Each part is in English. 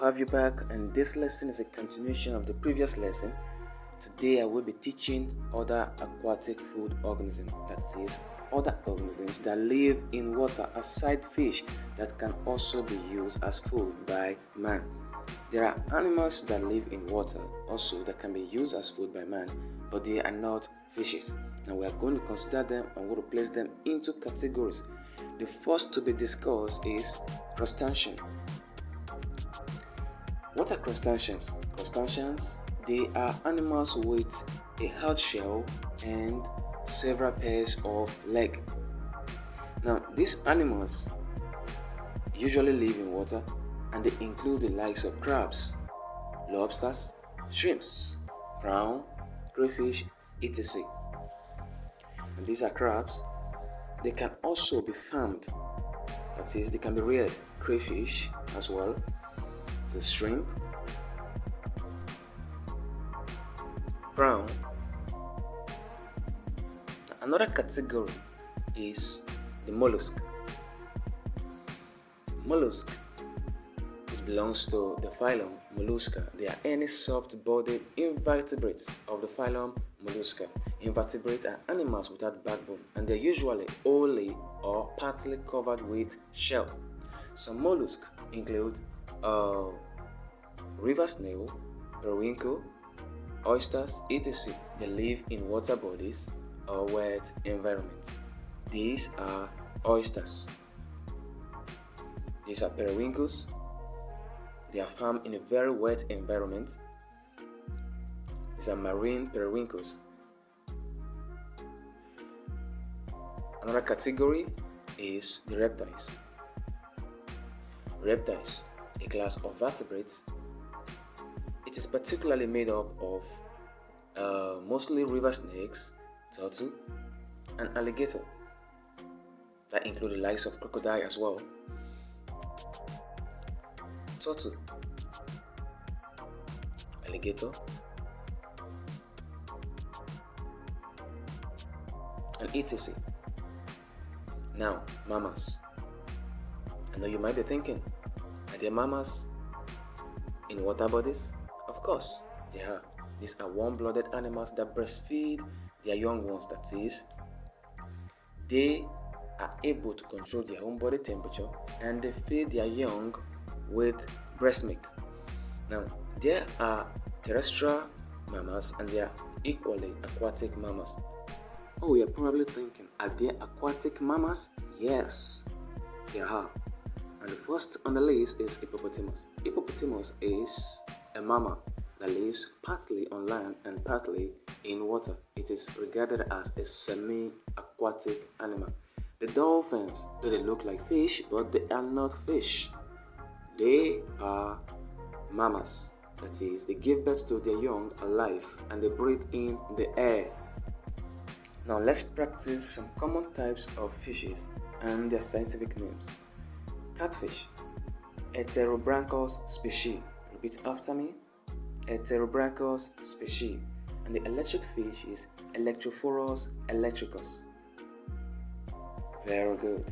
have you back, and this lesson is a continuation of the previous lesson. Today I will be teaching other aquatic food organisms, that is, other organisms that live in water aside fish that can also be used as food by man. There are animals that live in water also that can be used as food by man, but they are not fishes. Now we are going to consider them and we're going to place them into categories. The first to be discussed is crustacean. What are crustaceans? Crustaceans, they are animals with a hard shell and several pairs of legs. Now, these animals usually live in water, and they include the likes of crabs, lobsters, shrimps, prawn, crayfish, etc. And these are crabs. They can also be farmed, that is, they can be reared. Crayfish as well, the shrimp, prawn. Another category is the mollusk. Mollusk, it belongs to the phylum Mollusca. They are any soft-bodied invertebrates of the phylum Mollusca. Invertebrates are animals without backbone, and they're usually wholly or partly covered with shell. Some mollusks include river snail, periwinkle, oysters, etc. They live in water bodies or wet environments. These are oysters. These are periwinkles. They are farmed in a very wet environment. These are marine periwinkles. Another category is the reptiles. Reptiles, a class of vertebrates. It is particularly made up of mostly river snakes, turtle, and alligator. That include the likes of crocodile as well. Turtle, alligator, and etc. Now, mammals. I know you might be thinking, are there mammals in water bodies? Of course, they are. These are warm-blooded animals that breastfeed their young ones. That is, they are able to control their own body temperature and they feed their young with breast milk. Now, there are terrestrial mammals and there are equally aquatic mammals. Oh, you're probably thinking, are there aquatic mammals? Yes, there are. And the first on the list is hippopotamus. Hippopotamus is a mammal that lives partly on land and partly in water. It is regarded as a semi-aquatic animal. The dolphins, though they look like fish, but they are not fish. They are mammals. That is, they give birth to their young alive and they breathe in the air. Now let's practice some common types of fishes and their scientific names. Catfish, Heterobranchus species. Repeat after me. Heterobranchus species. And the electric fish is Electrophorus electricus. Very good.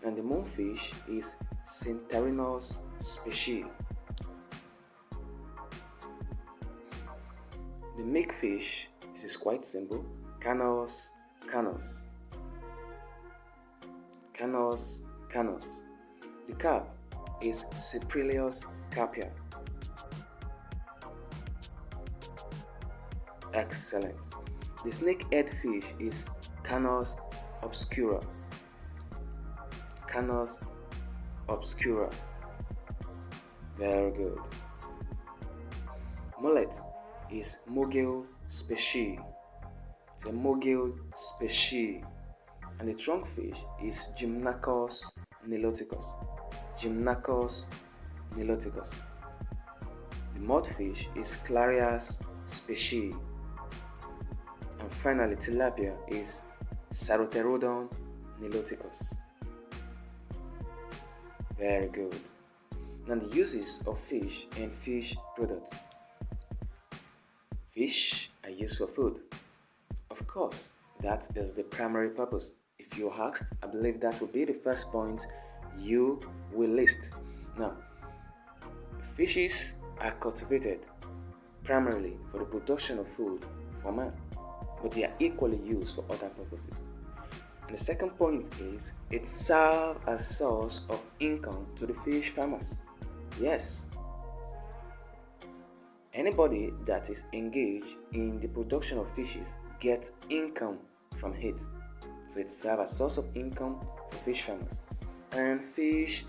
And the moonfish is Centarinus species. The milkfish, this is quite simple. Canos canus. Canos canus. The carp is Cyprilius carpia. Excellent. The snakehead fish is Canos obscura. Canos obscura. Very good. Mullet is Mogil species. It's a Mogil species. And the trunkfish is Gymnacus niloticus. Gymnacus niloticus. The mudfish is Clarias species. And finally, tilapia is Saroterodon niloticus. Very good. Now the uses of fish and fish products. Fish are used for food. Of course, that is the primary purpose. If you asked, I believe that will be the first point you will list. Now, Fishes are cultivated primarily for the production of food for man, but they are equally used for other purposes. And the second point is it serves as a source of income to the fish farmers. Yes, anybody that is engaged in the production of fishes gets income from it. So it serves as a source of income for fish farmers. And fish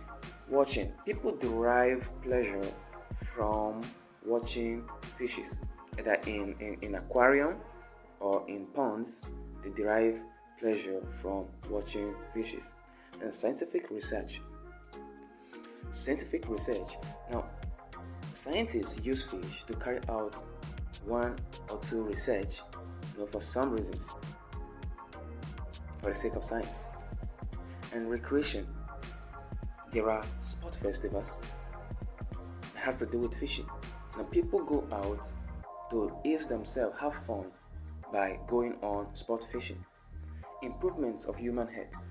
watching. People derive pleasure from watching fishes, either in aquarium or in ponds. They derive pleasure from watching fishes. And scientific research. Now, scientists use fish to carry out one or two research, for some reasons, for the sake of science. And recreation. There are sport festivals that has to do with fishing. Now people go out to ease themselves, have fun by going on sport fishing. Improvements of human health.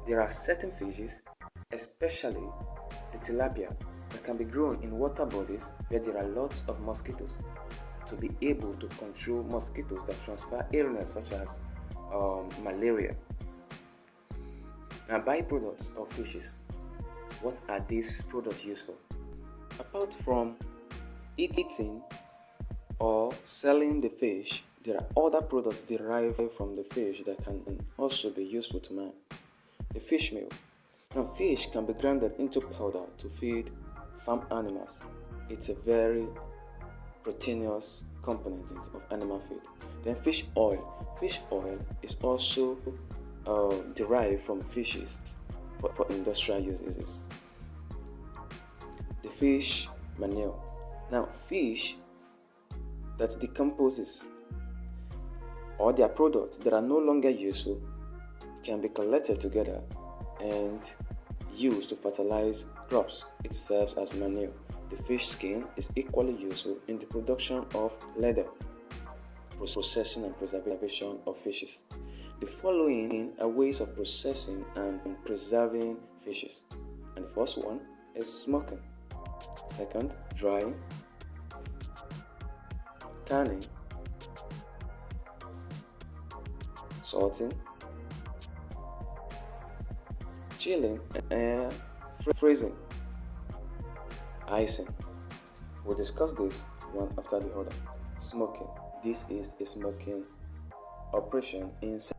There are certain fishes, especially the tilapia, that can be grown in water bodies where there are lots of mosquitoes, to be able to control mosquitoes that transfer illness such as malaria. Now, byproducts of fishes. What are these products used for? Apart from eating or selling the fish, there are other products derived from the fish that can also be useful to man. The fish meal. Now, fish can be grounded into powder to feed farm animals. It's a very proteinous component of animal feed. Then fish oil. Fish oil is also derived from fishes for industrial uses. The fish manure. Now, fish that decomposes or their products that are no longer useful can be collected together and used to fertilize crops. It serves as manure. The fish skin is equally useful in the production of leather, processing and preservation of fishes. The following are ways of processing and preserving fishes. And the first one is smoking. Second, drying, canning, salting, chilling, and freezing, icing. We'll discuss this one after the other. Smoking. This is a smoking operation inside.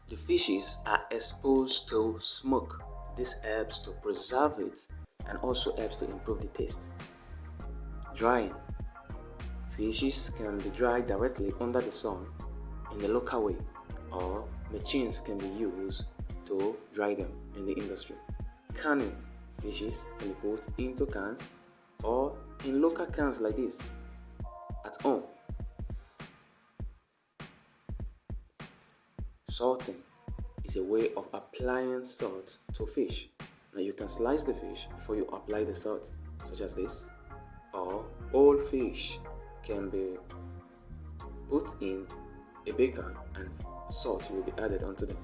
The fishes are exposed to smoke. This helps to preserve it and also helps to improve the taste. Drying. Fishes can be dried directly under the sun in the local way, or machines can be used to dry them in the industry. Canning. Fishes can be put into cans or in local cans like this at home. Salting is a way of applying salt to fish. Now you can slice the fish before you apply the salt, such as this, or whole fish can be put in a baker and salt will be added onto them.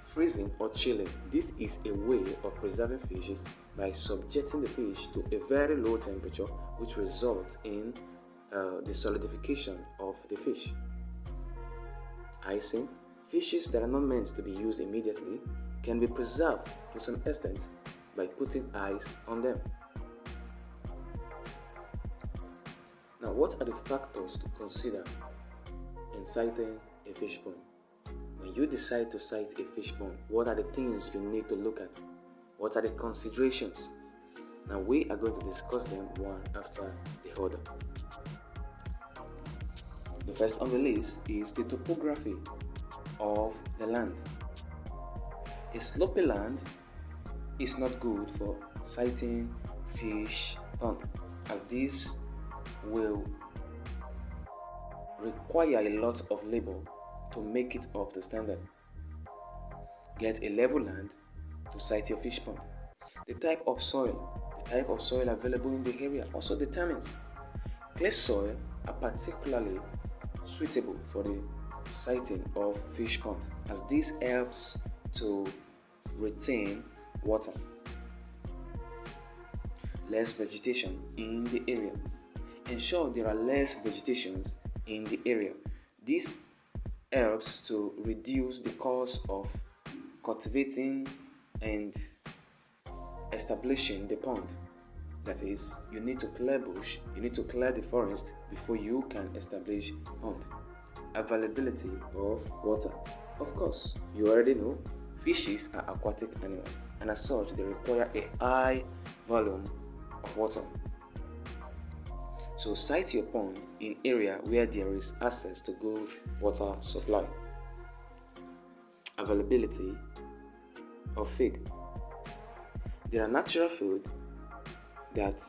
Freezing or chilling. This is a way of preserving fishes by subjecting the fish to a very low temperature, which results in the solidification of the fish. Icing. Fishes that are not meant to be used immediately can be preserved to some extent by putting ice on them. Now, what are the factors to consider in sighting a fish pond? When you decide to sight a fish pond, what are the things you need to look at? What are the considerations? Now, we are going to discuss them one after the other. The first on the list is the topography of the land. A slopy land is not good for sighting fish pond, as this will require a lot of labor to make it up to standard. Get a level land to sight your fish pond. The type of soil available in the area also determines. Clay soil are particularly suitable for the sighting of fish ponds, as this helps to retain water. less vegetation in the area. Ensure there are less vegetations in the area. This helps to reduce the cost of cultivating and establishing the pond. That is, you need to clear bush, you need to clear the forest before you can establish pond. Availability of water. Of course, you already know fishes are aquatic animals, and as such they require a high volume of water. So site your pond in area where there is access to good water supply. Availability of feed. There are natural food that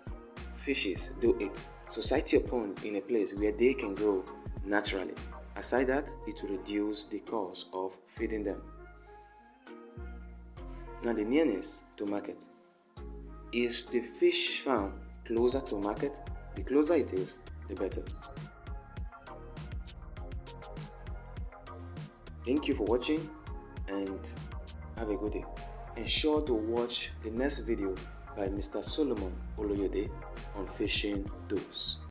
fishes do eat. So site your pond in a place where they can grow naturally. Aside that, it will reduce the cost of feeding them. Now the nearness to market. Is the fish farm closer to market? The closer it is, the better. Thank you for watching and have a good day. Ensure to watch the next video by Mr. Solomon Oloyede on fishing tools.